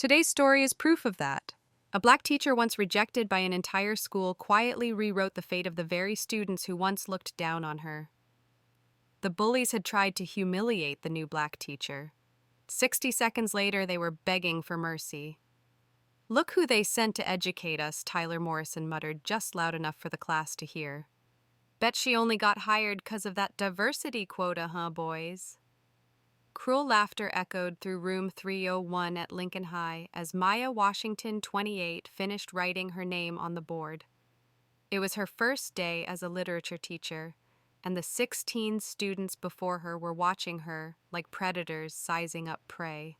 Today's story is proof of that. A black teacher once rejected by an entire school quietly rewrote the fate of the very students who once looked down on her. The bullies had tried to humiliate the new black teacher. 60 seconds later, they were begging for mercy. "Look who they sent to educate us," Tyler Morrison muttered just loud enough for the class to hear. "Bet she only got hired 'cause of that diversity quota, huh, boys?" Cruel laughter echoed through room 301 at Lincoln High as Maya Washington, 28, finished writing her name on the board. It was her first day as a literature teacher, and the 16 students before her were watching her like predators sizing up prey.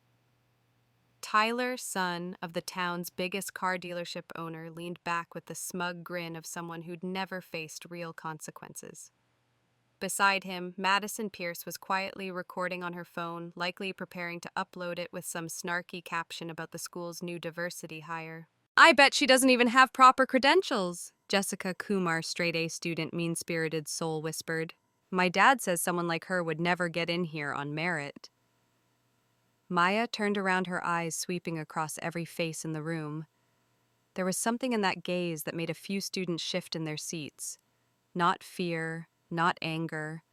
Tyler, son of the town's biggest car dealership owner, leaned back with the smug grin of someone who'd never faced real consequences. Beside him, Madison Pierce was quietly recording on her phone, likely preparing to upload it with some snarky caption about the school's new diversity hire. "I bet she doesn't even have proper credentials," Jessica Kumar, straight-A student, mean-spirited soul whispered. "My dad says someone like her would never get in here on merit." Maya turned around, her eyes sweeping across every face in the room. There was something in that gaze that made a few students shift in their seats. Not fear, not anger,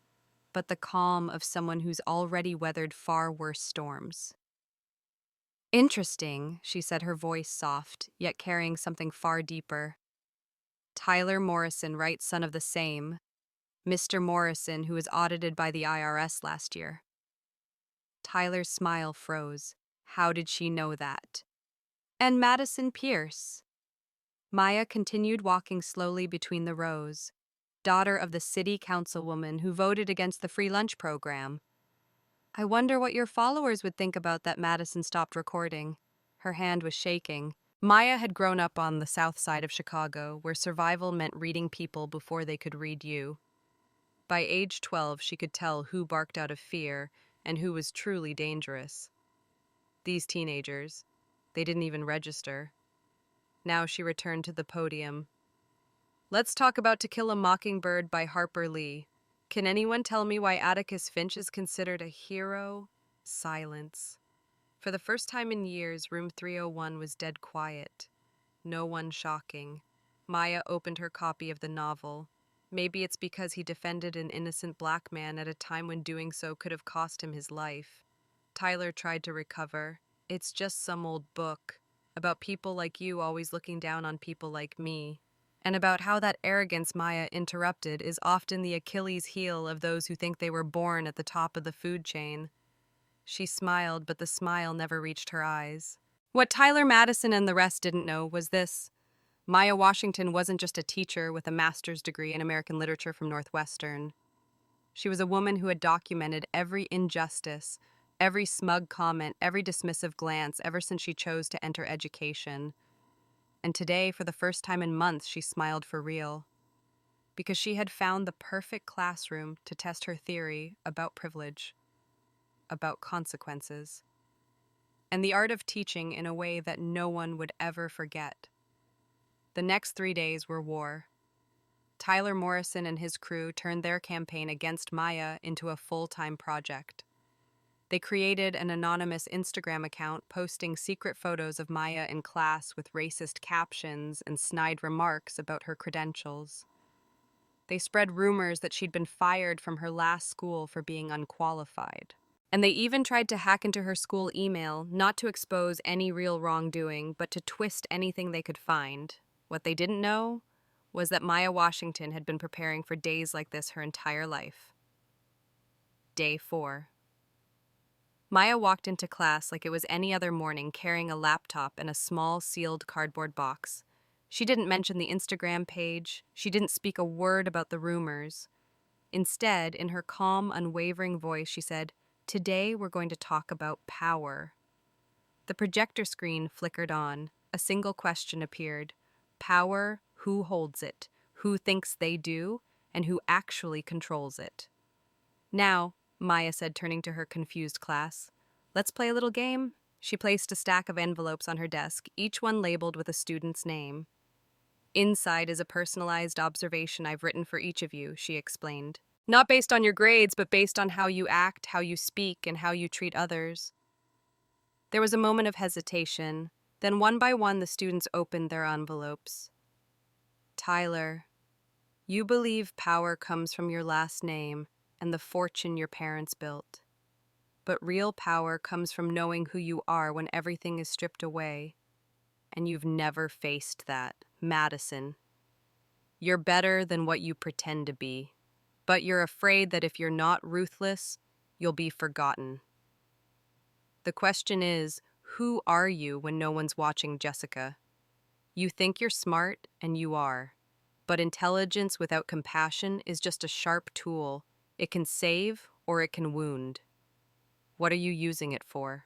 but the calm of someone who's already weathered far worse storms. "Interesting," she said, her voice soft, yet carrying something far deeper. "Tyler Morrison, right, son of the same, Mr. Morrison, who was audited by the IRS last year." Tyler's smile froze. How did she know that? "And Madison Pierce." Maya continued walking slowly between the rows. "Daughter of the city councilwoman who voted against the free lunch program." "I wonder what your followers would think about that." Madison stopped recording. Her hand was shaking. Maya had grown up on the south side of Chicago, where survival meant reading people before they could read you. By age 12, she could tell who barked out of fear and who was truly dangerous. These teenagers, they didn't even register. Now she returned to the podium. "Let's talk about To Kill a Mockingbird by Harper Lee. Can anyone tell me why Atticus Finch is considered a hero?" Silence. For the first time in years, room 301 was dead quiet. No one shocking. Maya opened her copy of the novel. Maybe it's because he defended an innocent black man at a time when doing so could have cost him his life. Tyler tried to recover. "It's just some old book about people like you always looking down on people like me. And about how that arrogance," Maya interrupted, "is often the Achilles heel of those who think they were born at the top of the food chain." She smiled, but the smile never reached her eyes. What Tyler Madison and the rest didn't know was this. Maya Washington wasn't just a teacher with a master's degree in American literature from Northwestern. She was a woman who had documented every injustice, every smug comment, every dismissive glance ever since she chose to enter education. And today, for the first time in months, she smiled for real. Because she had found the perfect classroom to test her theory about privilege, about consequences, and the art of teaching in a way that no one would ever forget. The next 3 days were war. Tyler Morrison and his crew turned their campaign against Maya into a full-time project. They created an anonymous Instagram account posting secret photos of Maya in class with racist captions and snide remarks about her credentials. They spread rumors that she'd been fired from her last school for being unqualified. And they even tried to hack into her school email, not to expose any real wrongdoing, but to twist anything they could find. What they didn't know was that Maya Washington had been preparing for days like this her entire life. Day 4. Maya walked into class like it was any other morning, carrying a laptop and a small, sealed cardboard box. She didn't mention the Instagram page. She didn't speak a word about the rumors. Instead, in her calm, unwavering voice, she said, "Today we're going to talk about power." The projector screen flickered on. A single question appeared. Power, who holds it, who thinks they do, and who actually controls it. "Now," Maya said, turning to her confused class, "let's play a little game." She placed a stack of envelopes on her desk, each one labeled with a student's name. "Inside is a personalized observation I've written for each of you," she explained. "Not based on your grades, but based on how you act, how you speak, and how you treat others." There was a moment of hesitation. Then one by one the students opened their envelopes. Tyler, you believe power comes from your last name and the fortune your parents built. But real power comes from knowing who you are when everything is stripped away. And you've never faced that, Madison. You're better than what you pretend to be. But you're afraid that if you're not ruthless, you'll be forgotten. The question is, who are you when no one's watching, Jessica? You think you're smart, and you are. But intelligence without compassion is just a sharp tool. It can save or it can wound. What are you using it for?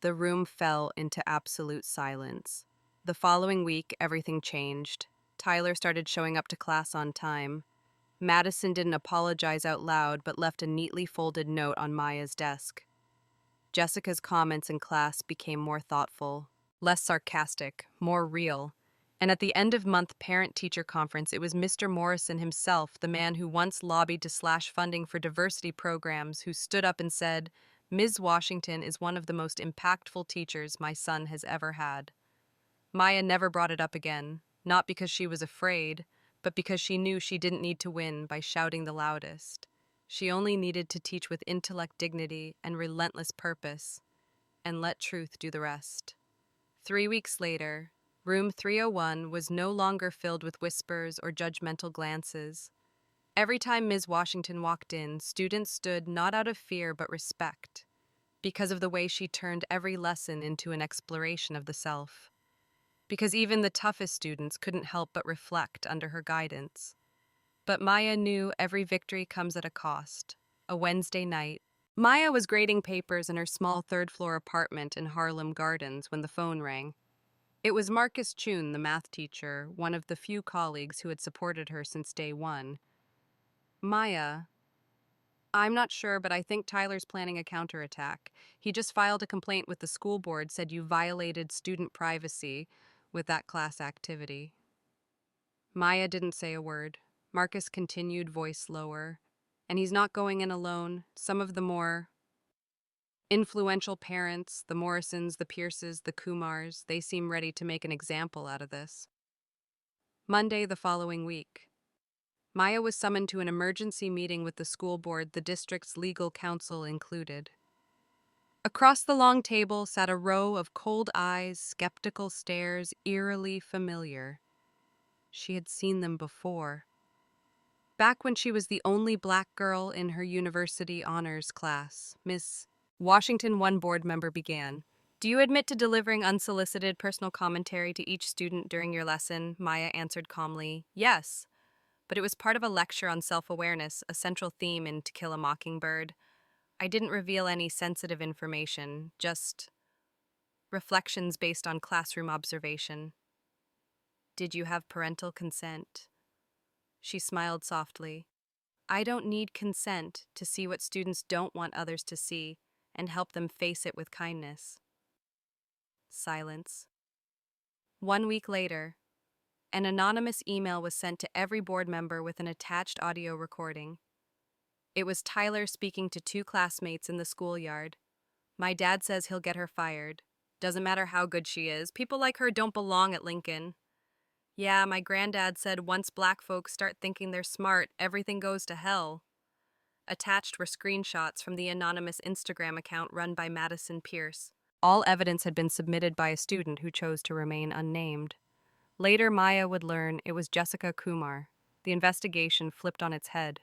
The room fell into absolute silence. The following week, everything changed. Tyler started showing up to class on time. Madison didn't apologize out loud but left a neatly folded note on Maya's desk. Jessica's comments in class became more thoughtful, less sarcastic, more real. And at the end of month parent-teacher conference, it was Mr. Morrison himself, the man who once lobbied to slash funding for diversity programs, who stood up and said, "Ms. Washington is one of the most impactful teachers my son has ever had." Maya never brought it up again, not because she was afraid, but because she knew she didn't need to win by shouting the loudest. She only needed to teach with intellect, dignity, and relentless purpose, and let truth do the rest. 3 weeks later, room 301 was no longer filled with whispers or judgmental glances. Every time Ms. Washington walked in, students stood not out of fear but respect, because of the way she turned every lesson into an exploration of the self. Because even the toughest students couldn't help but reflect under her guidance. But Maya knew every victory comes at a cost. A Wednesday night, Maya was grading papers in her small third-floor apartment in Harlem Gardens when the phone rang. It was Marcus Chun, the math teacher, one of the few colleagues who had supported her since day one. "Maya, I'm not sure, but I think Tyler's planning a counterattack. He just filed a complaint with the school board, said you violated student privacy with that class activity." Maya didn't say a word. Marcus continued, voice lower. "And he's not going in alone. Some of the more influential parents, the Morrisons, the Pierces, the Kumars, they seem ready to make an example out of this." Monday the following week, Maya was summoned to an emergency meeting with the school board, the district's legal counsel included. Across the long table sat a row of cold eyes, skeptical stares, eerily familiar. She had seen them before. Back when she was the only black girl in her university honors class, Miss Washington, one board member began. "Do you admit to delivering unsolicited personal commentary to each student during your lesson?" Maya answered calmly, "Yes, but it was part of a lecture on self-awareness, a central theme in To Kill a Mockingbird. I didn't reveal any sensitive information, just reflections based on classroom observation." "Did you have parental consent?" She smiled softly. "I don't need consent to see what students don't want others to see and help them face it with kindness." Silence. 1 week later, an anonymous email was sent to every board member with an attached audio recording. It was Tyler speaking to two classmates in the schoolyard. "My dad says he'll get her fired. Doesn't matter how good she is. People like her don't belong at Lincoln. Yeah, my granddad said once black folks start thinking they're smart, everything goes to hell." Attached were screenshots from the anonymous Instagram account run by Madison Pierce. All evidence had been submitted by a student who chose to remain unnamed. Later, Maya would learn it was Jessica Kumar. The investigation flipped on its head.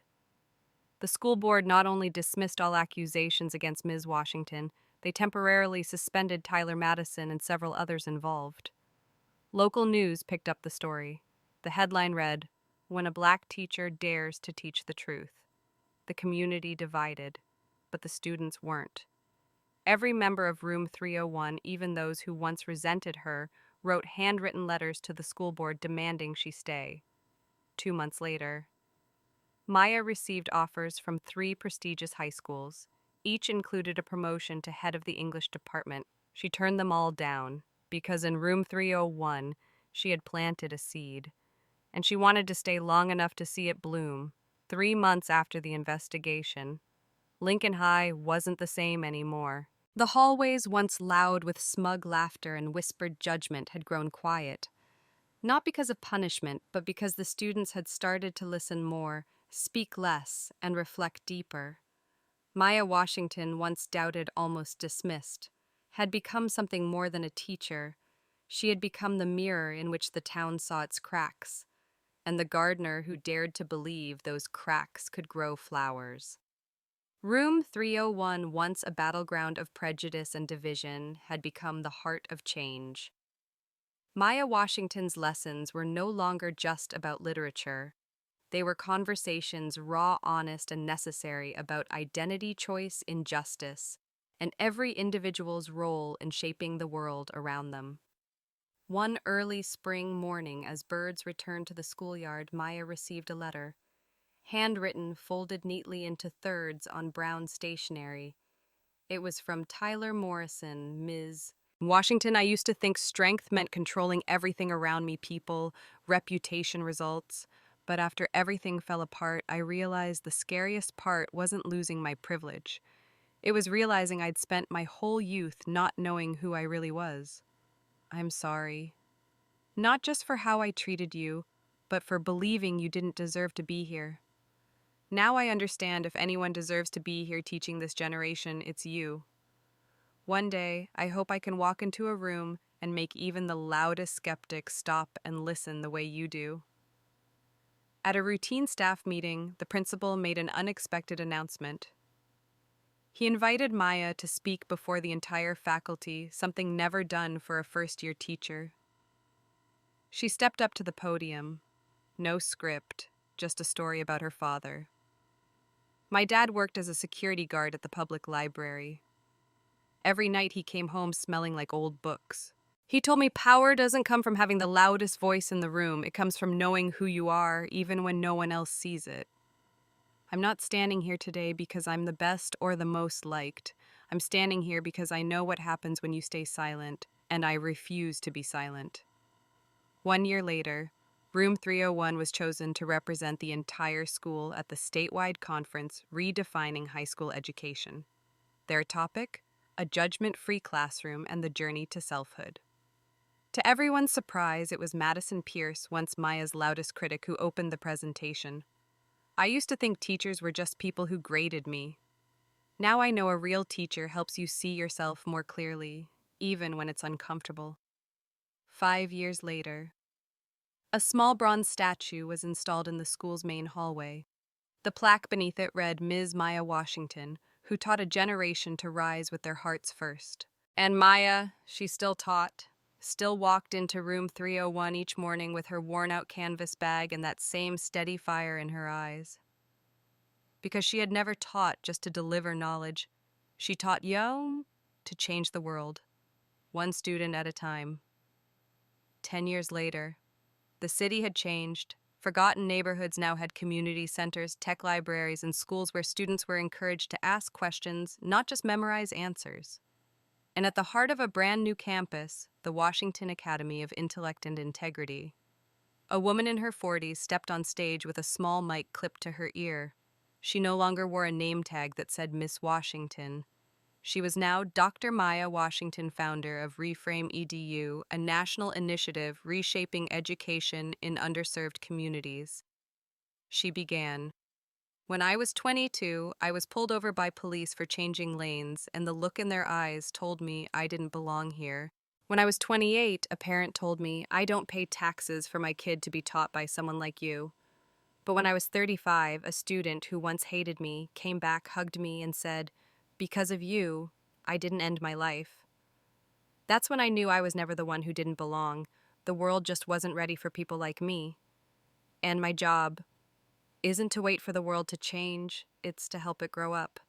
The school board not only dismissed all accusations against Ms. Washington, they temporarily suspended Tyler Madison and several others involved. Local news picked up the story. The headline read, "When a black teacher dares to teach the truth." The community divided, but the students weren't. Every member of Room 301, even those who once resented her, wrote handwritten letters to the school board demanding she stay. 2 months later, Maya received offers from 3 prestigious high schools. Each included a promotion to head of the English department. She turned them all down, because in Room 301, she had planted a seed, and she wanted to stay long enough to see it bloom. 3 months after the investigation, Lincoln High wasn't the same anymore. The hallways, once loud with smug laughter and whispered judgment, had grown quiet. Not because of punishment, but because the students had started to listen more, speak less, and reflect deeper. Maya Washington, once doubted, almost dismissed, had become something more than a teacher. She had become the mirror in which the town saw its cracks, and the gardener who dared to believe those cracks could grow flowers. Room 301, once a battleground of prejudice and division, had become the heart of change. Maya Washington's lessons were no longer just about literature. They were conversations raw, honest, and necessary about identity, choice, injustice, and every individual's role in shaping the world around them. One early spring morning, as birds returned to the schoolyard, Maya received a letter, handwritten, folded neatly into thirds on brown stationery. It was from Tyler Morrison, Ms. Washington. I used to think strength meant controlling everything around me, people, reputation, results. But after everything fell apart, I realized the scariest part wasn't losing my privilege. It was realizing I'd spent my whole youth not knowing who I really was. I'm sorry. Not just for how I treated you, but for believing you didn't deserve to be here. Now I understand if anyone deserves to be here teaching this generation, it's you. One day, I hope I can walk into a room and make even the loudest skeptic stop and listen the way you do. At a routine staff meeting, the principal made an unexpected announcement. He invited Maya to speak before the entire faculty, something never done for a first-year teacher. She stepped up to the podium. No script, just a story about her father. My dad worked as a security guard at the public library. Every night he came home smelling like old books. He told me power doesn't come from having the loudest voice in the room. It comes from knowing who you are, even when no one else sees it. I'm not standing here today because I'm the best or the most liked. I'm standing here because I know what happens when you stay silent, and I refuse to be silent. 1 year later, Room 301 was chosen to represent the entire school at the statewide conference Redefining High School Education. Their topic? A judgment-free classroom and the journey to selfhood. To everyone's surprise, it was Madison Pierce, once Maya's loudest critic, who opened the presentation. I used to think teachers were just people who graded me. Now I know a real teacher helps you see yourself more clearly, even when it's uncomfortable. 5 years later, a small bronze statue was installed in the school's main hallway. The plaque beneath it read Ms. Maya Washington, who taught a generation to rise with their hearts first. And Maya, she still taught, still walked into room 301 each morning with her worn-out canvas bag and that same steady fire in her eyes. Because she had never taught just to deliver knowledge. She taught to change the world, one student at a time. 10 years later, the city had changed. Forgotten neighborhoods now had community centers, tech libraries, and schools where students were encouraged to ask questions, not just memorize answers. And at the heart of a brand new campus, the Washington Academy of Intellect and Integrity, a woman in her 40s stepped on stage with a small mic clipped to her ear. She no longer wore a name tag that said Miss Washington. She was now Dr. Maya Washington, founder of Reframe EDU, a national initiative reshaping education in underserved communities. She began. When I was 22, I was pulled over by police for changing lanes, and the look in their eyes told me I didn't belong here. When I was 28, a parent told me, I don't pay taxes for my kid to be taught by someone like you. But when I was 35, a student who once hated me came back, hugged me, and said, because of you, I didn't end my life. That's when I knew I was never the one who didn't belong. The world just wasn't ready for people like me. And my job isn't to wait for the world to change, it's to help it grow up.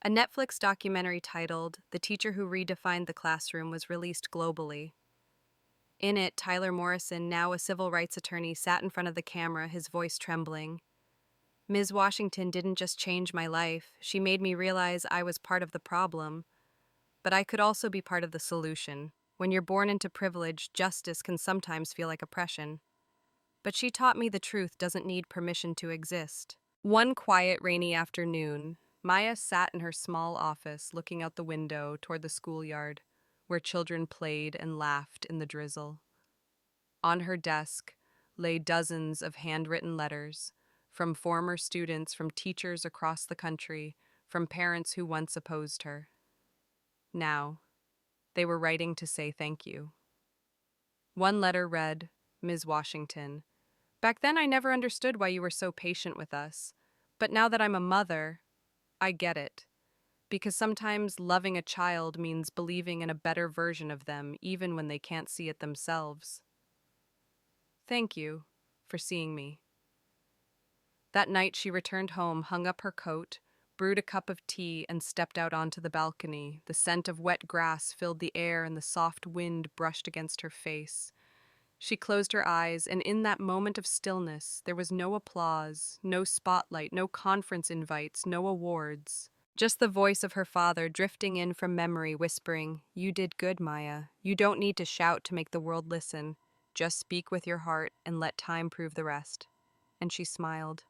A Netflix documentary titled The Teacher Who Redefined the Classroom was released globally. In it, Tyler Morrison, now a civil rights attorney, sat in front of the camera, his voice trembling. Ms. Washington didn't just change my life, she made me realize I was part of the problem. But I could also be part of the solution. When you're born into privilege, justice can sometimes feel like oppression. But she taught me the truth doesn't need permission to exist. One quiet, rainy afternoon, Maya sat in her small office looking out the window toward the schoolyard, where children played and laughed in the drizzle. On her desk lay dozens of handwritten letters from former students, from teachers across the country, from parents who once opposed her. Now, they were writing to say thank you. One letter read, "Ms. Washington, back then I never understood why you were so patient with us, but now that I'm a mother, I get it. Because sometimes loving a child means believing in a better version of them even when they can't see it themselves. Thank you for seeing me." That night she returned home, hung up her coat, brewed a cup of tea, and stepped out onto the balcony. The scent of wet grass filled the air and the soft wind brushed against her face. She closed her eyes, and in that moment of stillness, there was no applause, no spotlight, no conference invites, no awards. Just the voice of her father drifting in from memory, whispering, "You did good, Maya. You don't need to shout to make the world listen. Just speak with your heart and let time prove the rest." And she smiled.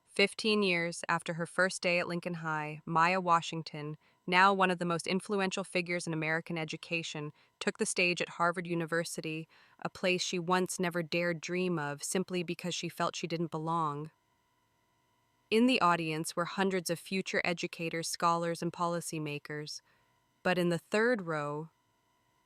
15 years after her first day at Lincoln High, Maya Washington, now one of the most influential figures in American education, took the stage at Harvard University, a place she once never dared dream of simply because she felt she didn't belong. In the audience were hundreds of future educators, scholars, and policymakers. But in the third row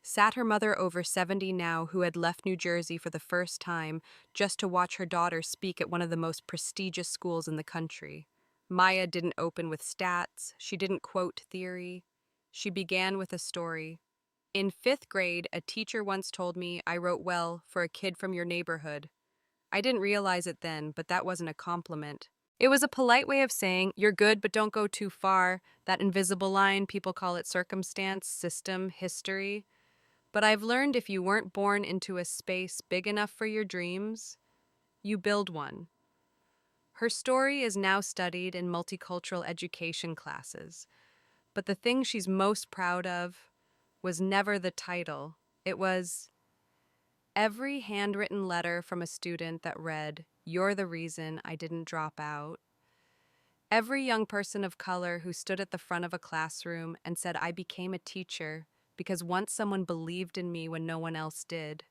sat her mother, over 70 now, who had left New Jersey for the first time just to watch her daughter speak at one of the most prestigious schools in the country. Maya didn't open with stats. She didn't quote theory. She began with a story. "In 5th grade, a teacher once told me I wrote well for a kid from your neighborhood. I didn't realize it then, but that wasn't a compliment. It was a polite way of saying, you're good, but don't go too far. That invisible line, people call it circumstance, system, history. But I've learned if you weren't born into a space big enough for your dreams, you build one." Her story is now studied in multicultural education classes, but the thing she's most proud of was never the title. It was every handwritten letter from a student that read, "You're the reason I didn't drop out." Every young person of color who stood at the front of a classroom and said, "I became a teacher because once someone believed in me when no one else did."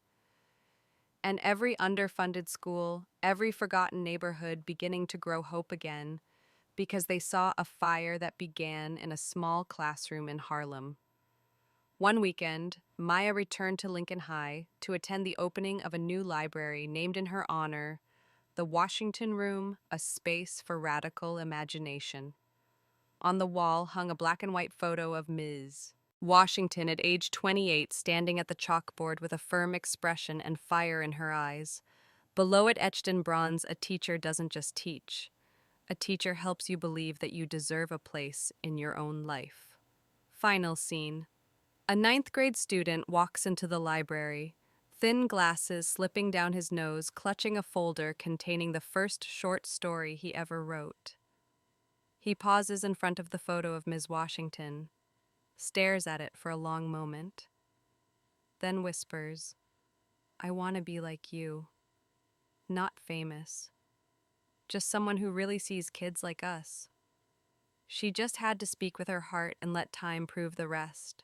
And every underfunded school, every forgotten neighborhood beginning to grow hope again because they saw a fire that began in a small classroom in Harlem. One weekend, Maya returned to Lincoln High to attend the opening of a new library named in her honor, the Washington Room, a space for radical imagination. On the wall hung a black and white photo of Ms. Washington at age 28, standing at the chalkboard with a firm expression and fire in her eyes. Below it, etched in bronze, "A teacher doesn't just teach. A teacher helps you believe that you deserve a place in your own life." Final scene. A 9th-grade student walks into the library, thin glasses slipping down his nose, clutching a folder containing the first short story he ever wrote. He pauses in front of the photo of Ms. Washington, stares at it for a long moment, then whispers, "I want to be like you. Not famous. Just someone who really sees kids like us." She just had to speak with her heart and let time prove the rest.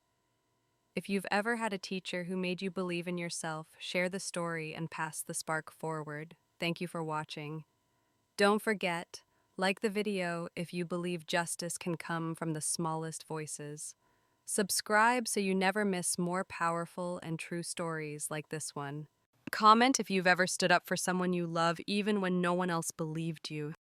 If you've ever had a teacher who made you believe in yourself, share the story and pass the spark forward. Thank you for watching. Don't forget, like the video if you believe justice can come from the smallest voices. Subscribe so you never miss more powerful and true stories like this one. Comment if you've ever stood up for someone you love even when no one else believed you.